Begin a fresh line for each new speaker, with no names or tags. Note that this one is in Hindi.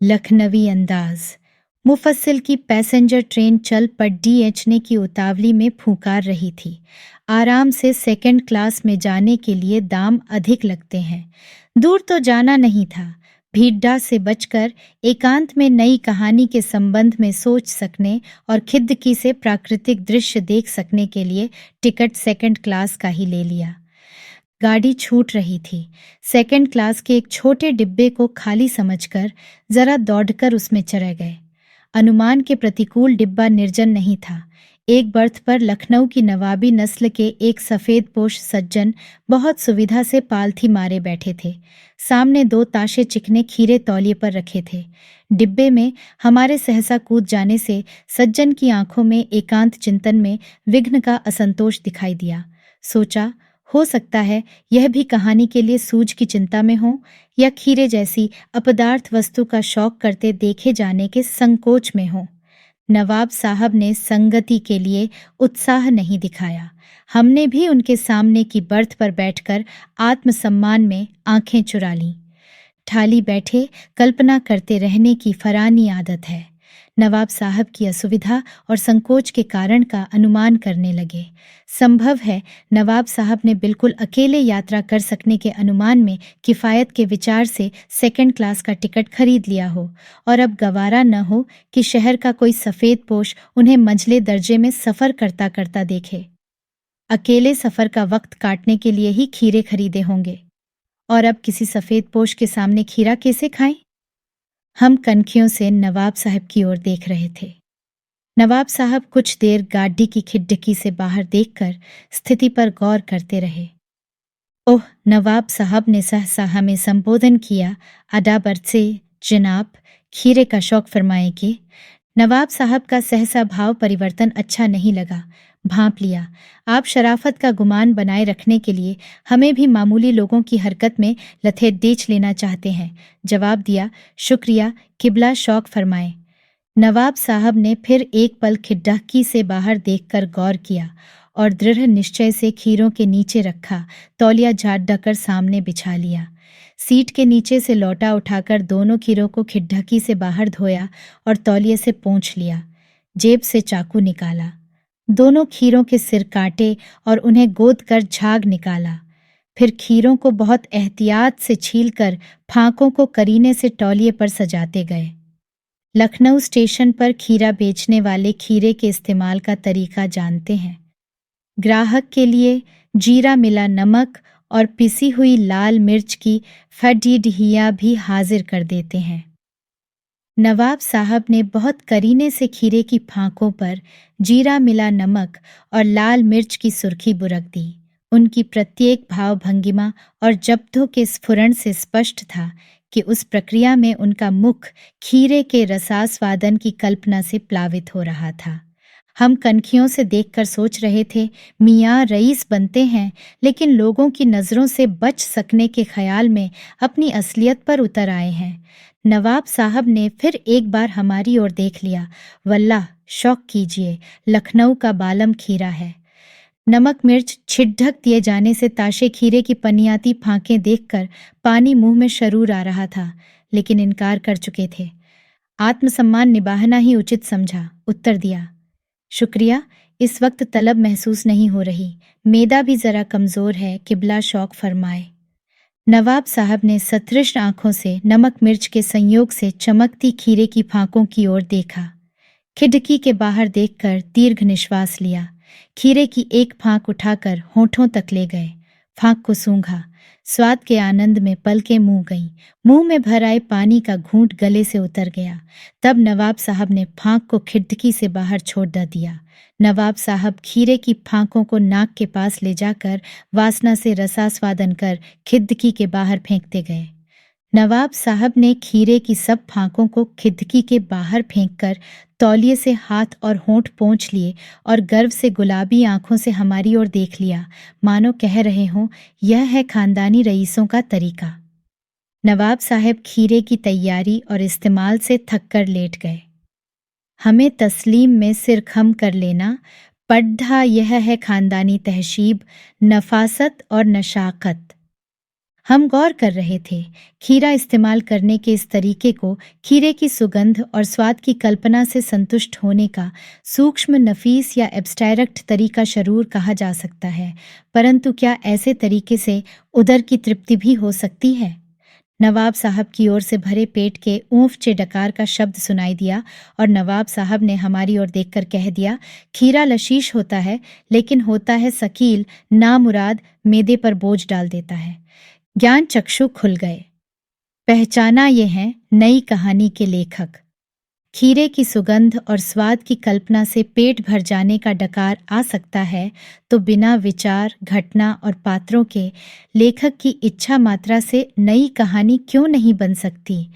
लखनवी अंदाज। मुफस्सिल की पैसेंजर ट्रेन चल पड़ डीएचने की उतावली में फूंकार रही थी। आराम से सेकंड क्लास में जाने के लिए दाम अधिक लगते हैं। दूर तो जाना नहीं था। भीड़भाड़ से बचकर एकांत में नई कहानी के संबंध में सोच सकने और खिदकी से प्राकृतिक दृश्य देख सकने के लिए टिकट सेकंड क्लास का ही ले लिया। गाड़ी छूट रही थी। सेकंड क्लास के एक छोटे डिब्बे को खाली समझकर जरा दौड़कर उसमें चढ़ गए। अनुमान के प्रतिकूल डिब्बा निर्जन नहीं था। एक बर्थ पर लखनऊ की नवाबी नस्ल के एक सफेदपोश सज्जन बहुत सुविधा से पालथी मारे बैठे थे। सामने 2 ताशे चिकने खीरे तौलिए पर रखे थे। डिब्बे में हमारे सहसा कूद जाने से सज्जन की आंखों में एकांत चिंतन में विघ्न का असंतोष दिखाई दिया। सोचा, हो सकता है यह भी कहानी के लिए सूझ की चिंता में हो या खीरे जैसी अपदार्थ वस्तु का शौक करते देखे जाने के संकोच में हो। नवाब साहब ने संगति के लिए उत्साह नहीं दिखाया। हमने भी उनके सामने की बर्थ पर बैठकर आत्मसम्मान में आंखें चुरा लीं। ठाली बैठे कल्पना करते रहने की फरानी आदत है। नवाब साहब की असुविधा और संकोच के कारण का अनुमान करने लगे। संभव है नवाब साहब ने बिल्कुल अकेले यात्रा कर सकने के अनुमान में किफ़ायत के विचार से सेकंड क्लास का टिकट खरीद लिया हो और अब गवारा न हो कि शहर का कोई सफ़ेद पोश उन्हें मंझले दर्जे में सफ़र करता करता देखे। अकेले सफ़र का वक्त काटने के लिए ही खीरे खरीदे होंगे और अब किसी सफ़ेद पोश के सामने खीरा कैसे खाएं? हम कनखियों से नवाब साहब की ओर देख रहे थे। नवाब साहब कुछ देर गाड़ी की खिड़की से बाहर देखकर स्थिति पर गौर करते रहे। ओह, नवाब साहब ने सहसा हमें संबोधन किया। अदाब से जनाब, खीरे का शौक फरमाएंगे। नवाब साहब का सहसा भाव परिवर्तन अच्छा नहीं लगा। भांप लिया, आप शराफत का गुमान बनाए रखने के लिए हमें भी मामूली लोगों की हरकत में लथेडेच लेना चाहते हैं। जवाब दिया, शुक्रिया, किबला शौक फरमाए। नवाब साहब ने फिर एक पल खिड़की से बाहर देखकर गौर किया और दृढ़ निश्चय से खीरों के नीचे रखा तौलिया झाड़ ढकर सामने बिछा लिया। सीट के नीचे से लौटा उठाकर दोनों खीरों को खिड़की से बाहर धोया और तौलिए से पोंछ लिया। जेब से चाकू निकाला, दोनों खीरों के सिर काटे और उन्हें गोद कर झाग निकाला। फिर खीरों को बहुत एहतियात से छीलकर फांकों को करीने से तौलिए पर सजाते गए। लखनऊ स्टेशन पर खीरा बेचने वाले खीरे के इस्तेमाल का तरीका जानते हैं। ग्राहक के लिए जीरा मिला नमक और पिसी हुई लाल मिर्च की फडीडहिया भी हाजिर कर देते हैं। नवाब साहब ने बहुत करीने से खीरे की फांकों पर जीरा मिला नमक और लाल मिर्च की सुर्खी बुरक दी। उनकी प्रत्येक भाव भंगिमा और जब्तों के स्फुरण से स्पष्ट था कि उस प्रक्रिया में उनका मुख खीरे के रसास्वादन की कल्पना से प्लावित हो रहा था। हम कनखियों से देखकर सोच रहे थे, मियाँ रईस बनते हैं लेकिन लोगों की नज़रों से बच सकने के ख्याल में अपनी असलियत पर उतर आए हैं। नवाब साहब ने फिर एक बार हमारी ओर देख लिया। वल्लाह, शौक कीजिए, लखनऊ का बालम खीरा है। नमक मिर्च छिड़क दिए जाने से ताशे खीरे की पनियाती फांकें देखकर पानी मुंह में शरूर आ रहा था, लेकिन इनकार कर चुके थे। आत्मसम्मान निभाना ही उचित समझा, उत्तर दिया, शुक्रिया, इस वक्त तलब महसूस नहीं हो रही, मेदा भी जरा कमजोर है, किबला शौक फरमाए। नवाब साहब ने सतृष्ण आंखों से नमक मिर्च के संयोग से चमकती खीरे की फांकों की ओर देखा। खिड़की के बाहर देखकर दीर्घ निश्वास लिया। खीरे की एक फांक उठाकर होठों तक ले गए। फांक को सूंघा। स्वाद के आनंद में पलकें मुंह गईं। मुंह में भर आए पानी का घूंट गले से उतर गया। तब नवाब साहब ने फांक को खिड़की से बाहर छोड़ दिया। नवाब साहब खीरे की फांकों को नाक के पास ले जाकर वासना से रसास्वादन कर खिड़की के बाहर फेंकते गए। नवाब साहब ने खीरे की सब फांकों को खिड़की के बाहर फेंककर तौलिए से हाथ और होंठ पोंछ लिए और गर्व से गुलाबी आंखों से हमारी ओर देख लिया, मानो कह रहे हों, यह है खानदानी रईसों का तरीका। नवाब साहब खीरे की तैयारी और इस्तेमाल से थककर लेट गए। हमें तस्लीम में सिर खम कर लेना पढ़ा, यह है खानदानी तहजीब, नफासत और नशाकत। हम गौर कर रहे थे। खीरा इस्तेमाल करने के इस तरीके को खीरे की सुगंध और स्वाद की कल्पना से संतुष्ट होने का सूक्ष्म, नफीस या एब्स्ट्रैक्ट तरीका जरूर कहा जा सकता है, परंतु क्या ऐसे तरीके से उदर की तृप्ति भी हो सकती है? नवाब साहब की ओर से भरे पेट के ऊंफ डकार का शब्द सुनाई दिया और नवाब साहब ने हमारी ओर देखकर कह दिया, खीरा लशीश होता है, लेकिन होता है शकील, नामुराद, मेदे पर बोझ डाल देता है। ज्ञान चक्षु खुल गए। पहचाना ये हैं नई कहानी के लेखक। खीरे की सुगंध और स्वाद की कल्पना से पेट भर जाने का डकार आ सकता है, तो बिना विचार, घटना और पात्रों के लेखक की इच्छा मात्रा से नई कहानी क्यों नहीं बन सकती?